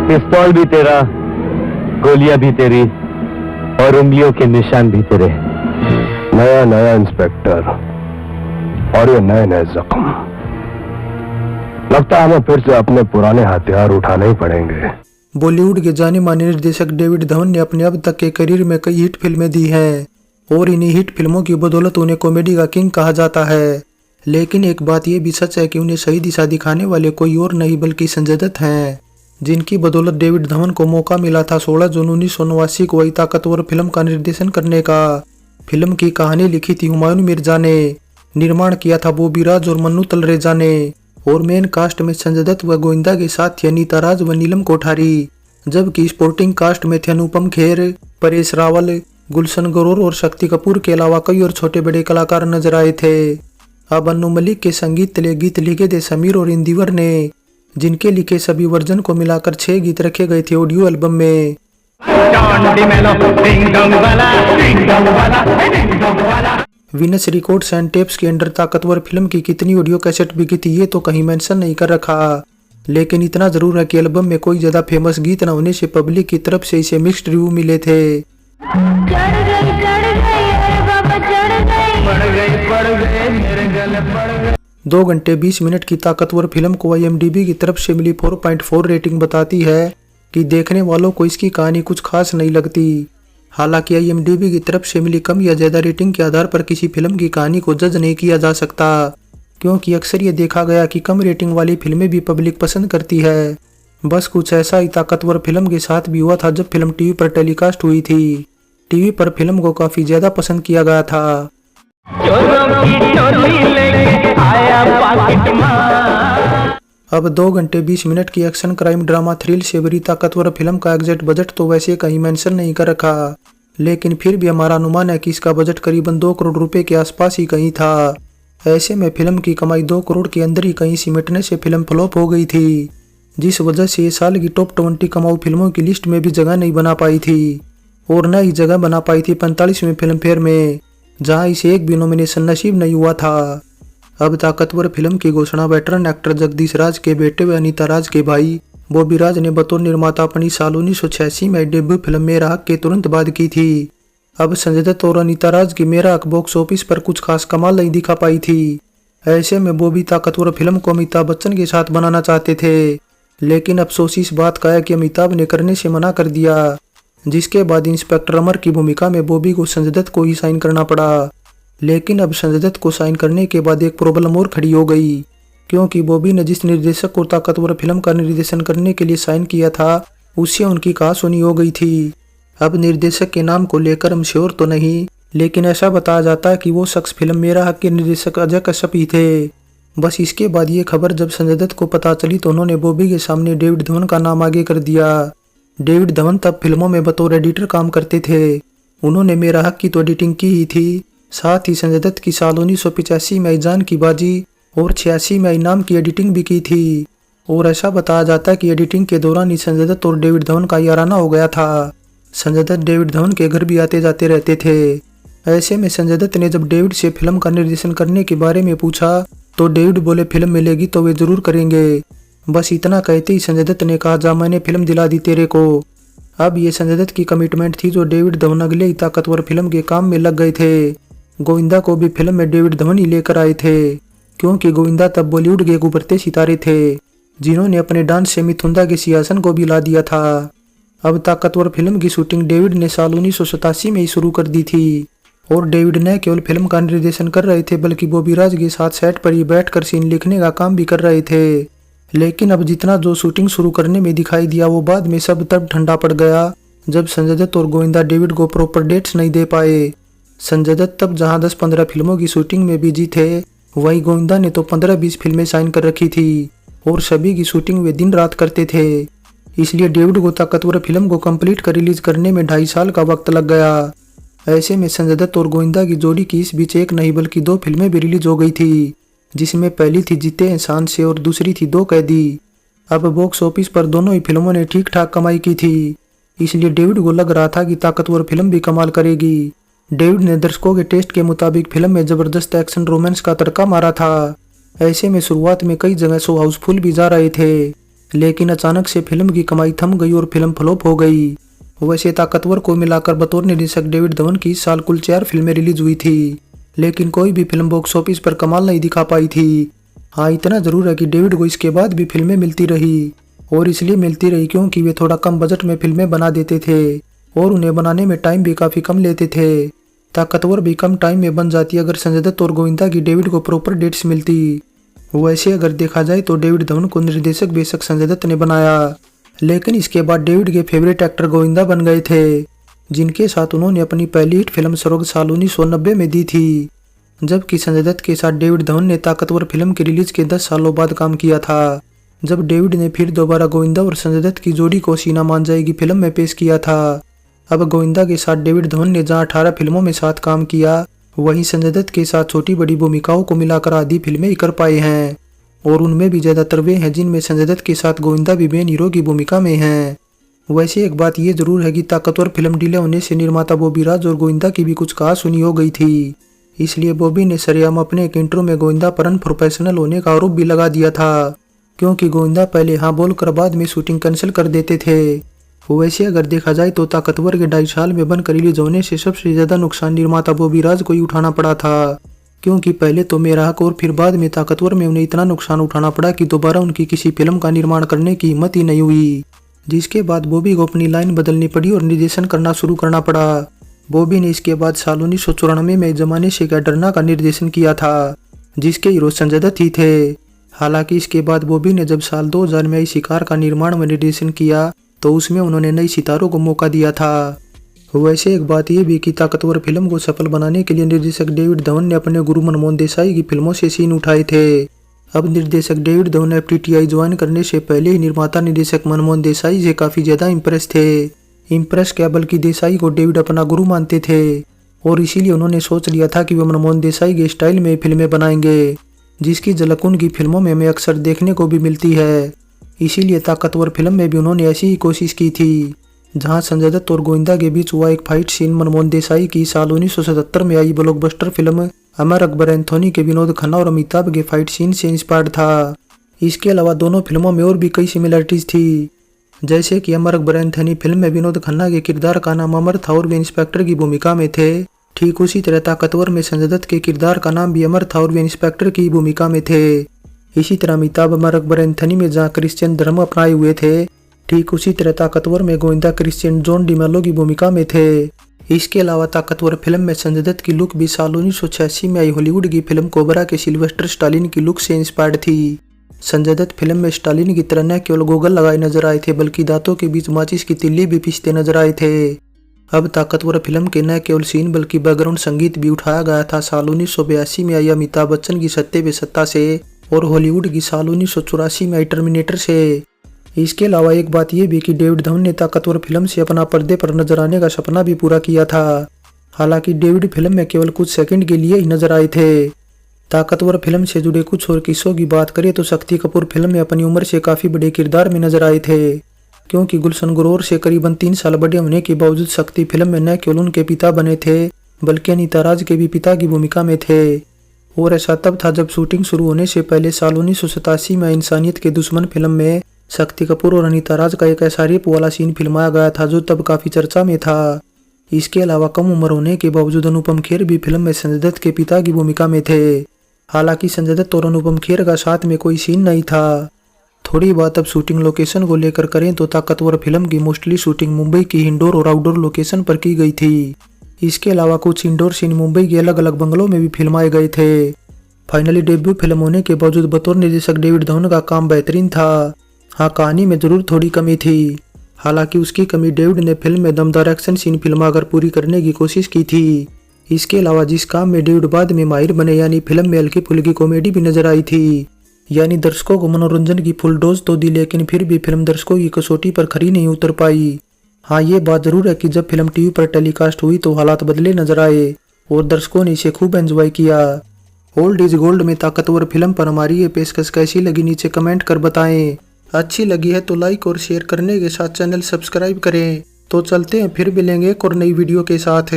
पिस्तौल भी तेरा, गोलियां भी तेरी और उंगलियों के निशान भी तेरे। नया नया इंस्पेक्टर और ये नए नए जख्म। लगता है हमें फिर से अपने पुराने हथियार उठाने ही पड़ेंगे। बॉलीवुड के जाने माने निर्देशक डेविड धवन ने अपने अब तक के करियर में कई हिट फिल्में दी हैं और इन्हीं हिट फिल्मों की बदौलत उन्हें कॉमेडी का किंग कहा जाता है। लेकिन एक बात यह भी सच है कि उन्हें सही दिशा दिखाने वाले कोई और नहीं बल्कि संजय दत्त हैं, जिनकी बदौलत डेविड धवन को मौका मिला था 16 जून 1989 को वही ताकतवर फिल्म का निर्देशन करने का। फिल्म की कहानी लिखी थी हुमायूं मिर्जा ने, निर्माण किया था बॉबी राज और मन्नू तलरेजा ने और मेन कास्ट में संजय दत्त व गोविंदा के साथ थे अनीता राज व नीलम कोठारी, जबकि स्पोर्टिंग कास्ट में थे अनुपम खेर, परेश रावल, गुलशन ग्रोवर और शक्ति कपूर के अलावा कई और छोटे बड़े कलाकार नजर आए थे। अब अन्नू मलिक के संगीत तले गीत लिखे थे समीर और इंदिवर ने, जिनके लिखे सभी वर्जन को मिलाकर 6 गीत रखे गए थे ऑडियो एल्बम में। विनस रिकॉर्ड्स एंड टेप्स के अंडर ताकतवर फिल्म की कितनी ऑडियो कैसेट बिकी थी ये तो कहीं मेंशन नहीं कर रखा, लेकिन इतना जरूर है कि एल्बम में कोई ज्यादा फेमस गीत न होने से पब्लिक की तरफ से इसे मिक्स्ड रिव्यू मिले थे। 2 घंटे 20 मिनट की ताकतवर फिल्म को IMDb की तरफ से मिली 4.4 रेटिंग बताती है कि देखने वालों को इसकी कहानी कुछ खास नहीं लगती। हालांकि IMDb की तरफ से मिली कम या ज्यादा रेटिंग के आधार पर किसी फिल्म की कहानी को जज नहीं किया जा सकता, क्योंकि अक्सर ये देखा गया कि कम रेटिंग वाली फिल्में भी पब्लिक पसंद करती है। बस कुछ ऐसा ही ताकतवर फिल्म के साथ भी हुआ था जब फिल्म टीवी पर टेलीकास्ट हुई थी। टीवी पर फिल्म को काफी ज्यादा पसंद किया गया था। अब 2 घंटे 20 मिनट की एक्शन क्राइम ड्रामा थ्रिल से भरी ताकतवर फिल्म का एग्जैक्ट बजट तो वैसे कहीं मेंशन नहीं कर रखा, लेकिन फिर भी हमारा अनुमान है कि इसका बजट करीबन 2 करोड़ रुपए के आसपास ही कहीं था। ऐसे में फिल्म की कमाई 2 करोड़ के अंदर ही कहीं सिमटने से फिल्म फ्लॉप हो गई थी, जिस वजह से ये साल की टॉप 20 कमाऊ फिल्मों की लिस्ट में भी जगह नहीं बना पाई थी और न ही जगह बना पाई थी 45वें फिल्म फेयर में, जहां इसे एक भी नॉमिनेशन नसीब नहीं हुआ था। अब ताकतवर फिल्म की घोषणा वेटरन एक्टर जगदीश राज के बेटे व अनीता राज के भाई बॉबी राज ने बतौर निर्माता अपनी साल 1986 में डेब्यू फिल्म मेरा हक के तुरंत बाद की थी। अब संजय दत्त और अनीता राज की मेरा हक बॉक्स ऑफिस पर कुछ खास कमाल नहीं दिखा पाई थी। ऐसे में बॉबी ताकतवर फिल्म को अमिताभ बच्चन के साथ बनाना चाहते थे, लेकिन अफसोस इस बात का है कि अमिताभ ने करने से मना कर दिया, जिसके बाद इंस्पेक्टर अमर की भूमिका में बॉबी को संजय दत्त को ही साइन करना पड़ा। लेकिन अब संजय दत्त को साइन करने के बाद एक प्रॉब्लम और खड़ी हो गई, क्योंकि बॉबी ने जिस निर्देशक को ताकतवर फिल्म का निर्देशन करने के लिए साइन किया था उससे उनकी कहासुनी हो गई थी। अब निर्देशक के नाम को लेकर हम श्योर तो नहीं, लेकिन ऐसा बताया जाता है कि वो शख्स फिल्म मेरा हक के निर्देशक अजय कश्यप ही थे। बस इसके बाद ये खबर जब संजय दत्त को पता चली तो उन्होंने बॉबी के सामने डेविड धवन का नाम आगे कर दिया। डेविड धवन तब फिल्मों में बतौर एडिटर काम करते थे। उन्होंने मेरा हक की तो एडिटिंग की ही थी, साथ ही संजय दत्त की साल 1985 में जान की बाजी और 86 में इनाम की एडिटिंग भी की थी। और ऐसा बताया जाता है कि एडिटिंग के दौरान ही संजय दत्त और डेविड धवन का याराना हो गया था। संजय दत्त डेविड धवन के घर भी आते जाते रहते थे। ऐसे में संजय दत्त ने जब डेविड से फिल्म का निर्देशन करने के बारे में पूछा तो डेविड बोले फिल्म मिलेगी तो वे जरूर करेंगे। बस इतना कहते ही संजय दत्त ने कहा जा मैंने फिल्म दिला दी तेरे को। अब ये संजय दत्त की कमिटमेंट थी जो डेविड धवन अगले ही ताकतवर फिल्म के काम में लग गए थे। गोविंदा को भी फिल्म में डेविड धवन ही लेकर आए थे, क्योंकि गोविंदा तब बॉलीवुड के एक उभरते सितारे थे जिन्होंने अपने डांस से मिथुंदा के सिंहासन को भी ला दिया था। अब ताकतवर फिल्म की शूटिंग डेविड ने साल 1987 में ही शुरू कर दी थी और डेविड न केवल फिल्म का निर्देशन कर रहे थे बल्कि बॉबी राज के साथ सेट पर ही बैठकर सीन लिखने का काम भी कर रहे थे। लेकिन अब जितना जो शूटिंग शुरू करने में दिखाई दिया वो बाद में सब तब ठंडा पड़ गया जब संजय दत्त और गोविंदा डेविड को प्रॉपर डेट्स नहीं दे पाए। संजय दत्त तब जहां 10-15 फिल्मों की शूटिंग में बिजी थे, वहीं गोविंदा ने तो 15-20 फिल्में साइन कर रखी थी और सभी की शूटिंग वे दिन रात करते थे। इसलिए डेविड को ताकतवर फिल्म को कंप्लीट कर रिलीज करने में 2.5 साल का वक्त लग गया। ऐसे में संजय दत्त और गोविंदा की जोड़ी की इस बीच एक नहीं बल्कि 2 फिल्में भी रिलीज हो गई थी, जिसमें पहली थी जीते इंसान से और दूसरी थी 2 कैदी। अब बॉक्स ऑफिस पर दोनों ही फिल्मों ने ठीक ठाक कमाई की थी, इसलिए डेविड को लग रहा था कि ताकतवर फिल्म भी कमाल करेगी। डेविड ने दर्शकों के टेस्ट के मुताबिक फिल्म में जबरदस्त एक्शन रोमांस का तड़का मारा था। ऐसे में शुरुआत में कई जगह शो हाउसफुल भी जा रहे थे, लेकिन अचानक से फिल्म की कमाई थम गई और फिल्म फ्लॉप हो गई। वैसे ताकतवर को मिलाकर बतौर निर्देशक डेविड धवन की इस साल कुल 4 फिल्में रिलीज हुई थी, लेकिन कोई भी फिल्म बॉक्स ऑफिस पर कमाल नहीं दिखा पाई थी। हाँ, इतना जरूर है कि डेविड को इसके बाद भी फिल्में मिलती रही, और इसलिए मिलती रही क्योंकि वे थोड़ा कम बजट में फिल्में बना देते थे और उन्हें बनाने में टाइम भी काफी कम लेते थे। ताकतवर भी कम टाइम में बन जाती अगर संजय दत्त और गोविंदा की डेविड को प्रॉपर डेट्स मिलती। वैसे अगर देखा जाए तो डेविड धवन को निर्देशक बेशक संजय दत्त ने बनाया, लेकिन इसके बाद डेविड के फेवरेट एक्टर गोविंदा बन गए थे, जिनके साथ उन्होंने अपनी पहली हिट फिल्म स्वर्ग साल 1990 में दी थी। जबकि संजय दत्त के साथ डेविड धवन ने ताकतवर फिल्म के रिलीज के 10 सालों बाद काम किया था, जब डेविड ने फिर दोबारा गोविंदा और संजय दत्त की जोड़ी को सीना मान जाएगी फिल्म में पेश किया था। अब गोविंदा के साथ डेविड धवन ने जहां 18 फिल्मों में साथ काम किया, वहीं संजय दत्त के साथ छोटी बड़ी भूमिकाओं को मिलाकर आधी फिल्में ही कर पाए हैं, और उनमें भी ज्यादातर वे हैं जिनमें संजय दत्त के साथ गोविंदा भी मेन हीरो की भूमिका में हैं। वैसे एक बात ये जरूर है कि ताकतवर फिल्म डिले होने से निर्माता बॉबी राज और गोविंदा की भी कुछ कहासुनी हो गई थी, इसलिए बॉबी ने सरेआम अपने एक इंटरव्यू में गोविंदा पर अनप्रोफेशनल होने का आरोप भी लगा दिया था, क्योंकि गोविंदा पहले हाँ बोलकर बाद में शूटिंग कैंसिल कर देते थे। वैसे अगर देखा जाए तो ताकतवर के 2.5 साल में बनकर रिलीज होने से सबसे ज्यादा नुकसान निर्माता बॉबी राज को ही उठाना पड़ा था, क्योंकि पहले तो मेरा हक और फिर बाद में ताकतवर में उन्हें इतना नुकसान उठाना पड़ा कि दोबारा उनकी किसी फिल्म का निर्माण करने की हिम्मत ही नहीं हुई, जिसके बाद बॉबी को अपनी लाइन बदलनी पड़ी और निर्देशन करना शुरू करना पड़ा। बॉबी ने इसके बाद साल 1994 में जमाने से क्या डरना का निर्देशन किया था, जिसके हीरो संजय दत्त ही थे। हालांकि इसके बाद बॉबी ने जब साल 2000 में आई शिकार का निर्माण व निर्देशन किया तो उसमें उन्होंने नई सितारों को मौका दिया था। वैसे एक बात यह भी कि ताकतवर फिल्म को सफल बनाने के लिए निर्देशक डेविड धवन ने अपने गुरु मनमोहन देसाई की फिल्मों से सीन उठाए थे। अब निर्देशक डेविड धवन FTTI ज्वाइन करने से पहले ही निर्माता निर्देशक मनमोहन देसाई से काफी ज्यादा इम्प्रेस थे। इम्प्रेस क्या बल्कि देसाई को डेविड अपना गुरु मानते थे, और इसीलिए उन्होंने सोच लिया था कि वे मनमोहन देसाई के स्टाइल में फिल्में बनाएंगे, जिसकी झलक उनकी फिल्मों में हमें अक्सर देखने को भी मिलती है। इसीलिए ताकतवर फिल्म में भी उन्होंने ऐसी ही कोशिश की थी, जहां संजय दत्त और गोविंदा के बीच हुआ एक फाइट सीन मनमोहन देसाई की साल 1977 में आई blockbuster film Amar Akbar Anthony के विनोद खन्ना और अमिताभ के फाइट सीन से इंस्पायर्ड था। इसके अलावा दोनों फिल्मों में और भी कई सिमिलरिटीज थी, जैसे कि अमर अकबर एंथोनी फिल्म में विनोद खन्ना के किरदार का नाम अमर था और वे इंस्पेक्टर की भूमिका में थे। ठीक उसी तरह ताकतवर में संजय दत्त के किरदार का नाम भी अमर था और वे इंस्पेक्टर की भूमिका में थे। इसी तरह अमिताभ अमर अकबर एंथोनी में जहाँ क्रिश्चियन धर्म अपनाए हुए थे, ठीक उसी तरह ताकतवर में गोविंदा क्रिश्चियन जॉन डिमेलो की भूमिका में थे। इसके अलावा ताकतवर फिल्म में संजय दत्त की लुक भी साल 1986 में आई हॉलीवुड की फिल्म कोबरा के सिल्वेस्टर स्टालिन की लुक से इंस्पायर्ड थी। संजय दत्त फिल्म में स्टालिन की तरह न केवल गोगल लगाए नजर आए थे, बल्कि दांतों के बीच माचिस की तिल्ली भी पीसते नजर आए थे। अब ताकतवर फिल्म के न केवल सीन बल्कि बैकग्राउंड संगीत भी उठाया गया था साल 1982 में आई अमिताभ बच्चन की सत्ते पे सत्ता से और हॉलीवुड की साल 1984 में आई टर्मिनेटर से। इसके अलावा एक बात यह भी कि डेविड धवन ने ताकतवर फिल्म से अपना पर्दे पर नजर आने का सपना भी पूरा किया था। हालांकि डेविड फिल्म में केवल कुछ सेकंड के लिए ही नजर आए थे। ताकतवर फिल्म से जुड़े कुछ और किस्सों की बात करें तो शक्ति कपूर फिल्म में अपनी उम्र से काफी बड़े किरदार में नजर आए थे, क्योंकि गुलशन ग्रोवर से करीबन 3 साल बड़े होने के बावजूद शक्ति फिल्म में न केवल उनके पिता बने थे, बल्कि अनीता राज के भी पिता की भूमिका में थे। और ऐसा तब था जब शूटिंग शुरू होने से पहले साल 1987 में इंसानियत के दुश्मन फिल्म में शक्ति कपूर और अनीता राज का एक ऐसा रेप वाला सीन फिल्माया गया था जो तब काफी चर्चा में था। इसके अलावा कम उम्र होने के बावजूद अनुपम खेर भी फिल्म में संजय दत्त के पिता की भूमिका में थे। हालांकि संजय दत्त और अनुपम खेर का साथ में कोई सीन नहीं था। थोड़ी बात अब शूटिंग लोकेशन को लेकर करें तो ताकतवर फिल्म की मोस्टली शूटिंग मुंबई की इंडोर और आउटडोर लोकेशन पर की गई थी। इसके अलावा कुछ इंडोर सीन मुंबई के अलग अलग बंगलों में भी फिल्माए गए थे। फाइनली डेब्यू फिल्म होने के बावजूद बतौर निर्देशक डेविड धवन का काम बेहतरीन था। हाँ, कहानी में जरूर थोड़ी कमी थी। हालांकि उसकी कमी डेविड ने फिल्म में दमदार एक्शन सीन फिल्माकर पूरी करने की कोशिश की थी। इसके अलावा जिस काम में डेविड बाद में माहिर बने, यानी फिल्म में हल्की फुल्की कॉमेडी भी नजर आई थी। यानी दर्शकों को मनोरंजन की फुल डोज तो दी, लेकिन फिर भी फिल्म दर्शकों की कसौटी पर खरी नहीं उतर पाई। हाँ, ये बात जरूर है कि जब फिल्म टीवी पर टेलीकास्ट हुई तो हालात बदले नजर आए और दर्शकों ने इसे खूब एंजॉय किया। ओल्ड इज गोल्ड में ताकतवर फिल्म पर हमारी ये पेशकश कैसी लगी नीचे कमेंट कर बताएं। अच्छी लगी है तो लाइक और शेयर करने के साथ चैनल सब्सक्राइब करें। तो चलते हैं, फिर मिलेंगे एक और नई वीडियो के साथ।